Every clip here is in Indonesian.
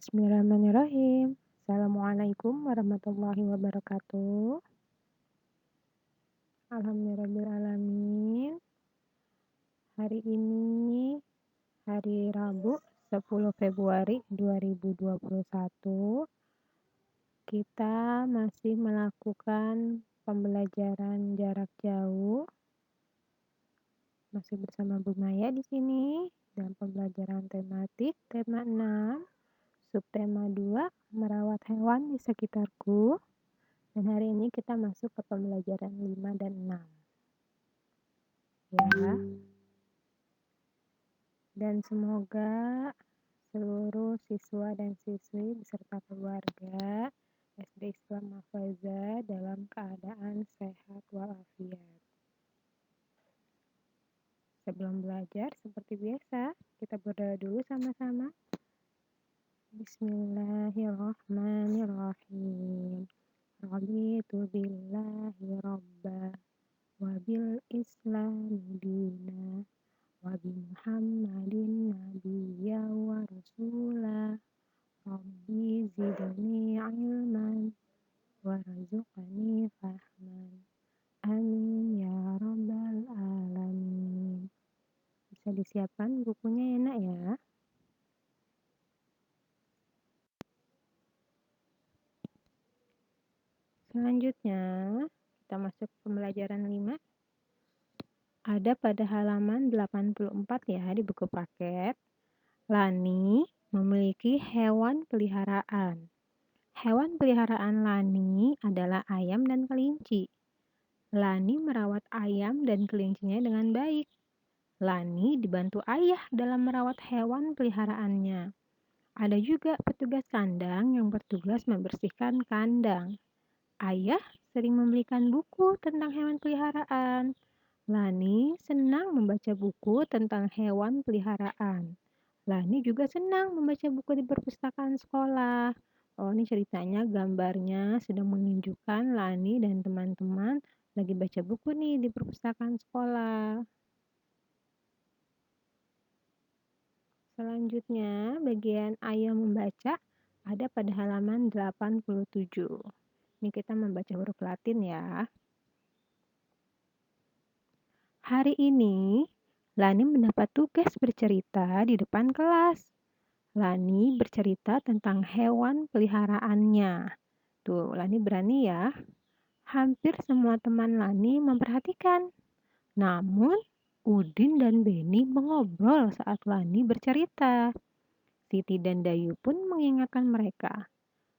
Bismillahirrahmanirrahim. Assalamualaikum warahmatullahi wabarakatuh. Alhamdulillahirrahmanirrahim. Hari ini hari Rabu 10 Februari 2021. Kita masih melakukan pembelajaran jarak jauh. Masih bersama Bu Maya di sini dan pembelajaran tematik tema 6. Subtema 2, merawat hewan di sekitarku. Dan hari ini kita masuk ke pembelajaran 5 dan 6. Ya. Dan semoga seluruh siswa dan siswi beserta keluarga SD Islam Mahfaza dalam keadaan sehat walafiat. Sebelum belajar, seperti biasa, kita berdoa dulu sama-sama. Bismillahirrahmanirrahim. Raditu billahi rabba wa bil islami dina wa bi muhammadin nabiyya wa rasula rabbi zidni ilman warzuqni fahman amin ya rabbal alamin. Bisa disiapkan bukunya ya nak ya. Selanjutnya, kita masuk ke pembelajaran 5. Ada pada halaman 84 ya di buku paket. Lani memiliki hewan peliharaan. Hewan peliharaan Lani adalah ayam dan kelinci. Lani merawat ayam dan kelincinya dengan baik. Lani dibantu ayah dalam merawat hewan peliharaannya. Ada juga petugas kandang yang bertugas membersihkan kandang. Ayah sering membelikan buku tentang hewan peliharaan. Lani senang membaca buku tentang hewan peliharaan. Lani juga senang membaca buku di perpustakaan sekolah. Oh, ini ceritanya gambarnya sedang menunjukkan Lani dan teman-teman lagi baca buku nih di perpustakaan sekolah. Selanjutnya, bagian ayah membaca ada pada halaman 87. Ini kita membaca huruf Latin ya. Hari ini, Lani mendapat tugas bercerita di depan kelas. Lani bercerita tentang hewan peliharaannya. Tuh, Lani berani ya. Hampir semua teman Lani memperhatikan. Namun, Udin dan Beni mengobrol saat Lani bercerita. Siti dan Dayu pun mengingatkan mereka.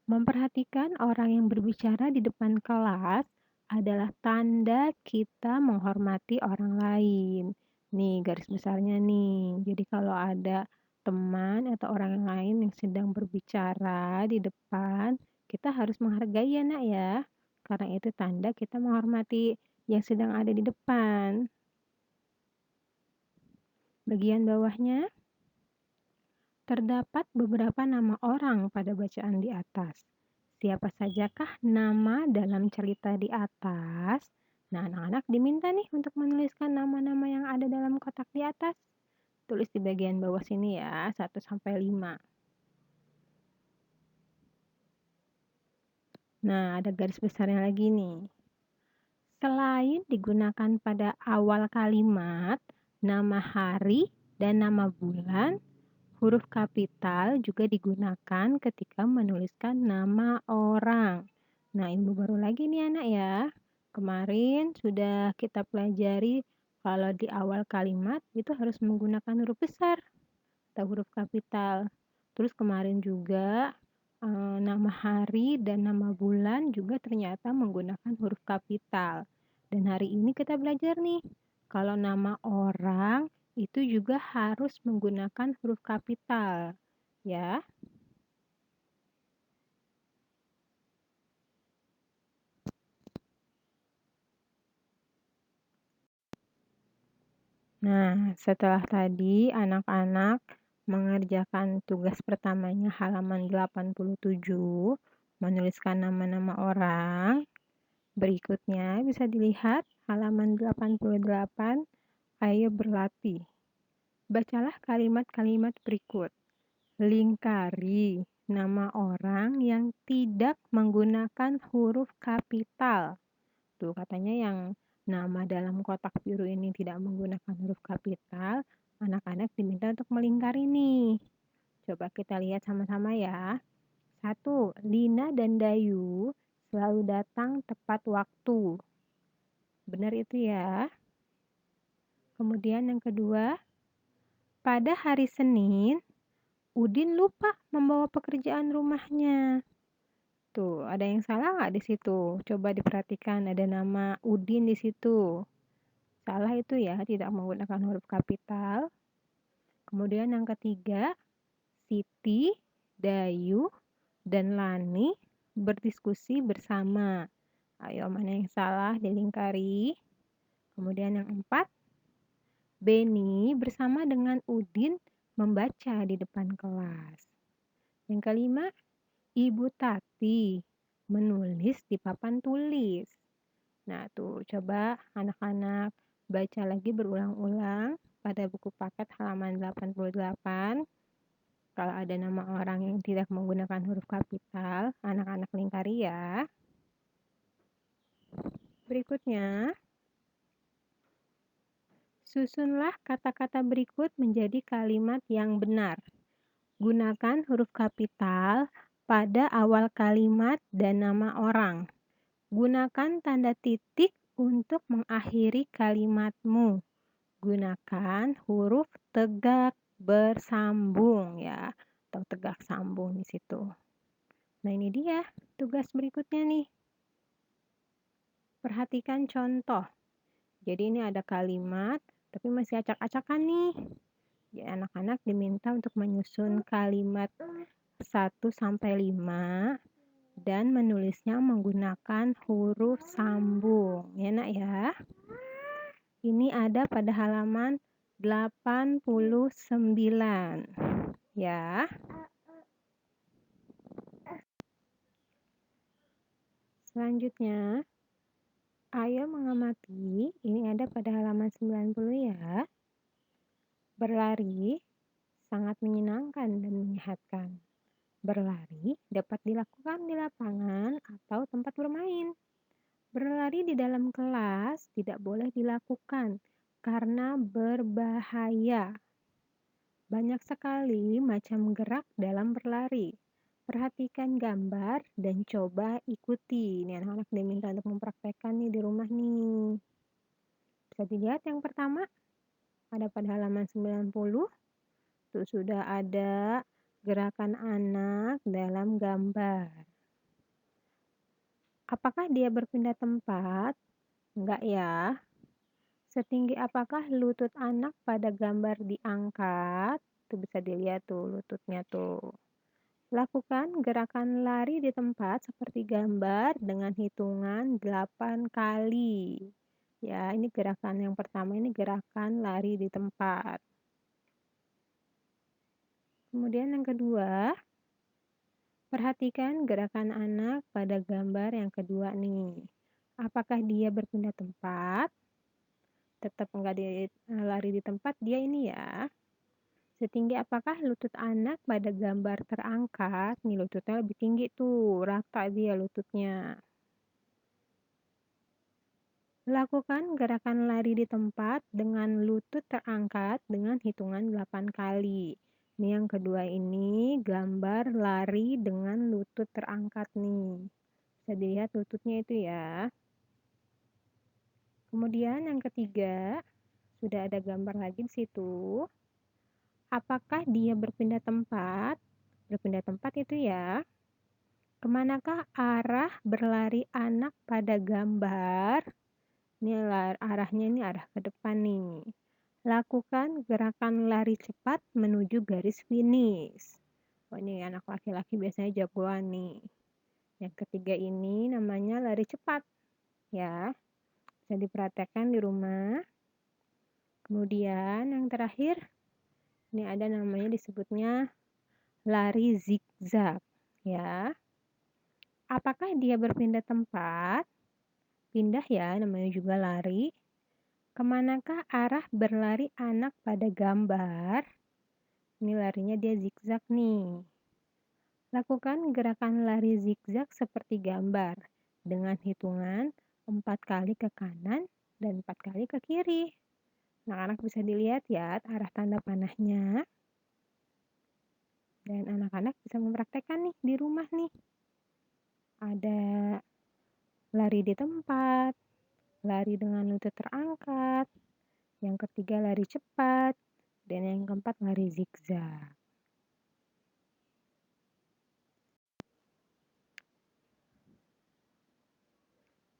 Memperhatikan orang yang berbicara di depan kelas adalah tanda kita menghormati orang lain. Nih garis besarnya nih. Jadi kalau ada teman atau orang lain yang sedang berbicara di depan, kita harus menghargai ya nak ya. Karena itu tanda kita menghormati yang sedang ada di depan. Bagian bawahnya, terdapat beberapa nama orang pada bacaan di atas. Siapa sajakah nama dalam cerita di atas? Nah, anak-anak diminta nih untuk menuliskan nama-nama yang ada dalam kotak di atas. Tulis di bagian bawah sini ya, 1 sampai 5. Nah, ada garis besarnya lagi nih. Selain digunakan pada awal kalimat, nama hari dan nama bulan, huruf kapital juga digunakan ketika menuliskan nama orang. Nah, ilmu baru lagi nih anak ya. Kemarin sudah kita pelajari kalau di awal kalimat itu harus menggunakan huruf besar atau huruf kapital. Terus kemarin juga nama hari dan nama bulan juga ternyata menggunakan huruf kapital. Dan hari ini kita belajar nih, kalau nama orang itu juga harus menggunakan huruf kapital, ya. Nah, setelah tadi anak-anak mengerjakan tugas pertamanya halaman 87, menuliskan nama-nama orang. Berikutnya bisa dilihat halaman 88, ayo berlatih. Bacalah kalimat-kalimat berikut. Lingkari, nama orang yang tidak menggunakan huruf kapital. Tuh katanya yang nama dalam kotak biru ini tidak menggunakan huruf kapital, anak-anak diminta untuk melingkari nih. Coba kita lihat sama-sama ya. 1. Lina dan Dayu selalu datang tepat waktu. Benar itu ya. Kemudian yang kedua, pada hari Senin, Udin lupa membawa pekerjaan rumahnya. Tuh, ada yang salah nggak di situ? Coba diperhatikan, ada nama Udin di situ. Salah itu ya, tidak menggunakan huruf kapital. Kemudian yang ketiga, Siti, Dayu, dan Lani berdiskusi bersama. Ayo, mana yang salah dilingkari. Kemudian yang empat, Beni bersama dengan Udin membaca di depan kelas. Yang kelima, Ibu Tati menulis di papan tulis. Nah, tuh coba anak-anak baca lagi berulang-ulang pada buku paket halaman 88. Kalau ada nama orang yang tidak menggunakan huruf kapital, anak-anak lingkari ya. Berikutnya, susunlah kata-kata berikut menjadi kalimat yang benar. Gunakan huruf kapital pada awal kalimat dan nama orang. Gunakan tanda titik untuk mengakhiri kalimatmu. Gunakan huruf tegak bersambung ya, atau tegak sambung di situ. Nah, ini dia tugas berikutnya nih. Perhatikan contoh. Jadi ini ada kalimat, tapi masih acak-acakan nih. Ya, anak-anak diminta untuk menyusun kalimat 1-5 dan menulisnya menggunakan huruf sambung. Ya, Nak ya. Ini ada pada halaman 89. Ya. Selanjutnya, ayo mengamati. Ini ada pada halaman 90 ya. Berlari sangat menyenangkan dan menyehatkan. Berlari dapat dilakukan di lapangan atau tempat bermain. Berlari di dalam kelas tidak boleh dilakukan karena berbahaya. Banyak sekali macam gerak dalam berlari. Perhatikan gambar dan coba ikuti. Ini anak-anak diminta untuk mempraktekkan nih di rumah nih. Bisa dilihat yang pertama, ada pada halaman 90. Tuh sudah ada gerakan anak dalam gambar. Apakah dia berpindah tempat? Enggak ya. Setinggi apakah lutut anak pada gambar diangkat? Tuh bisa dilihat tuh lututnya tuh. Lakukan gerakan lari di tempat seperti gambar dengan hitungan 8 kali. Ya, ini gerakan yang pertama, ini gerakan lari di tempat. Kemudian yang kedua, perhatikan gerakan anak pada gambar yang kedua nih. Apakah dia berpindah tempat? Tetap enggak lari di tempat dia ini ya. Setinggi apakah lutut anak pada gambar terangkat? Nih lututnya lebih tinggi tuh, rata dia lututnya. Lakukan gerakan lari di tempat dengan lutut terangkat dengan hitungan 8 kali. Ini yang kedua ini gambar lari dengan lutut terangkat nih. Bisa dilihat lututnya itu ya. Kemudian yang ketiga, sudah ada gambar lagi di situ. Apakah dia berpindah tempat? Berpindah tempat itu ya. Kemanakah arah berlari anak pada gambar? Ini arahnya ini arah ke depan nih. Lakukan gerakan lari cepat menuju garis finish. Oh, ini anak laki-laki biasanya jagoan nih. Yang ketiga ini namanya lari cepat. Ya, bisa diperhatikan di rumah. Kemudian yang terakhir, ini ada namanya disebutnya lari zigzag. Ya, apakah dia berpindah tempat? Pindah ya, namanya juga lari. Kemanakah arah berlari anak pada gambar? Ini larinya dia zigzag nih. Lakukan gerakan lari zigzag seperti gambar dengan hitungan 4 kali ke kanan dan 4 kali ke kiri. Anak-anak bisa dilihat ya arah tanda panahnya dan anak-anak bisa mempraktekkan nih di rumah nih. Ada lari di tempat, lari dengan lutut terangkat, yang ketiga lari cepat, dan yang keempat lari zigzag.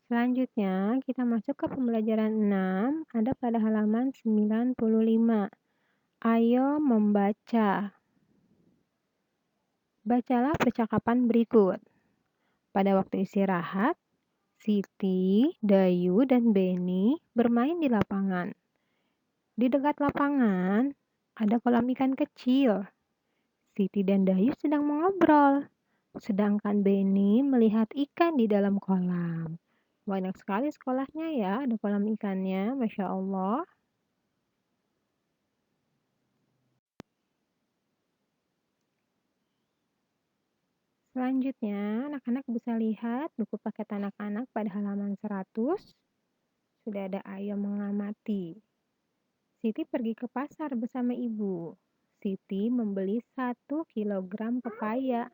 Selanjutnya, kita masuk ke pembelajaran 6, ada pada halaman 95. Ayo membaca. Bacalah percakapan berikut. Pada waktu istirahat, Siti, Dayu, dan Beni bermain di lapangan. Di dekat lapangan, ada kolam ikan kecil. Siti dan Dayu sedang mengobrol, sedangkan Beni melihat ikan di dalam kolam. Banyak sekali sekolahnya ya, ada kolam ikannya, Masya Allah. Selanjutnya, anak-anak bisa lihat buku paket anak-anak pada halaman 100. Sudah ada ayo mengamati. Siti pergi ke pasar bersama ibu. Siti membeli 1 kilogram pepaya.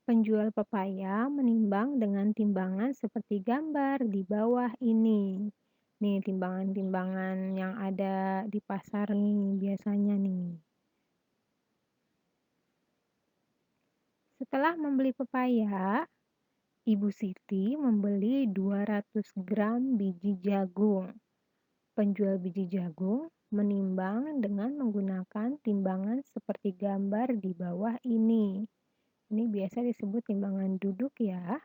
Penjual pepaya menimbang dengan timbangan seperti gambar di bawah ini. Nih timbangan-timbangan yang ada di pasar nih biasanya nih. Setelah membeli pepaya, Ibu Siti membeli 200 gram biji jagung. Penjual biji jagung menimbang dengan menggunakan timbangan seperti gambar di bawah ini. Ini biasa disebut timbangan duduk ya.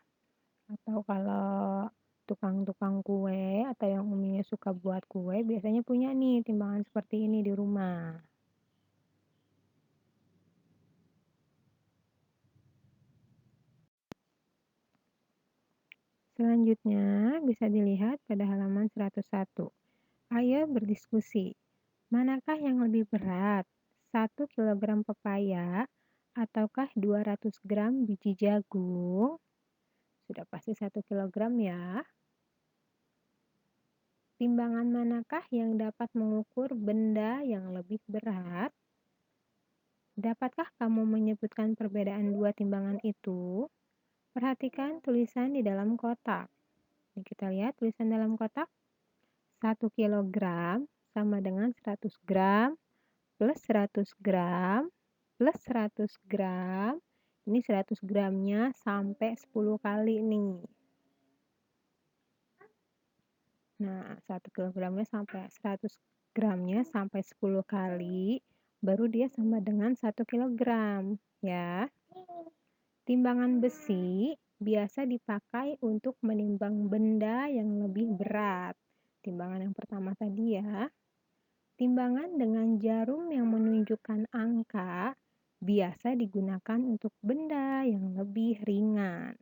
Atau kalau tukang-tukang kue atau yang umumnya suka buat kue biasanya punya nih timbangan seperti ini di rumah. Selanjutnya bisa dilihat pada halaman 101. Ayo berdiskusi. Manakah yang lebih berat? 1 kilogram pepaya ataukah 200 gram biji jagung? Sudah pasti 1 kilogram ya. Timbangan manakah yang dapat mengukur benda yang lebih berat? Dapatkah kamu menyebutkan perbedaan dua timbangan itu? Perhatikan tulisan di dalam kotak. Ini kita lihat tulisan dalam kotak. 1 kilogram sama dengan 100 gram plus 100 gram plus 100 gram. Ini 100 gramnya sampai 10 kali nih. Nah, 1 kilogramnya sampai 100 gramnya sampai 10 kali, baru dia sama dengan 1 kilogram, ya. Timbangan besi biasa dipakai untuk menimbang benda yang lebih berat. Timbangan yang pertama tadi ya. Timbangan dengan jarum yang menunjukkan angka biasa digunakan untuk benda yang lebih ringan.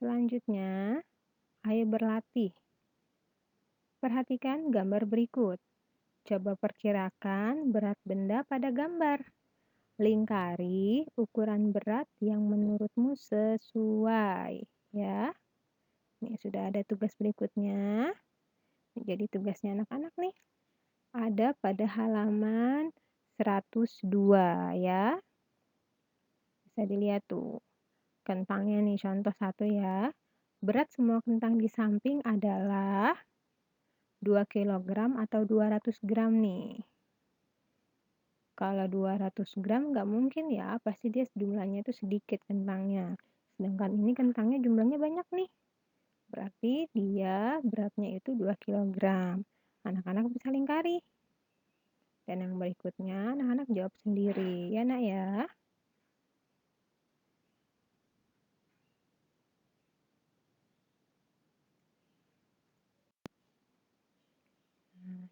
Selanjutnya, ayo berlatih. Perhatikan gambar berikut. Coba perkirakan berat benda pada gambar. Lingkari ukuran berat yang menurutmu sesuai, ya. Ini sudah ada tugas berikutnya. Jadi tugasnya anak-anak nih ada pada halaman 102 ya. Bisa dilihat tuh. Kentangnya nih contoh 1 ya. Berat semua kentang di samping adalah 2 kilogram atau 200 gram nih. Kalau 200 gram nggak mungkin ya, pasti dia jumlahnya itu sedikit kentangnya. Sedangkan ini kentangnya jumlahnya banyak nih. Berarti dia beratnya itu 2 kilogram. Anak-anak bisa lingkari. Dan yang berikutnya anak-anak jawab sendiri. Ya nak ya.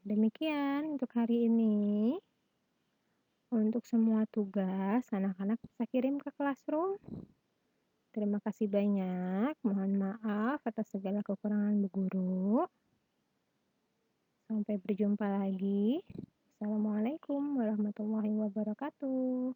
Demikian untuk hari ini. Untuk semua tugas, anak-anak bisa kirim ke Classroom. Terima kasih banyak. Mohon maaf atas segala kekurangan Bu Guru. Sampai berjumpa lagi. Wassalamualaikum warahmatullahi wabarakatuh.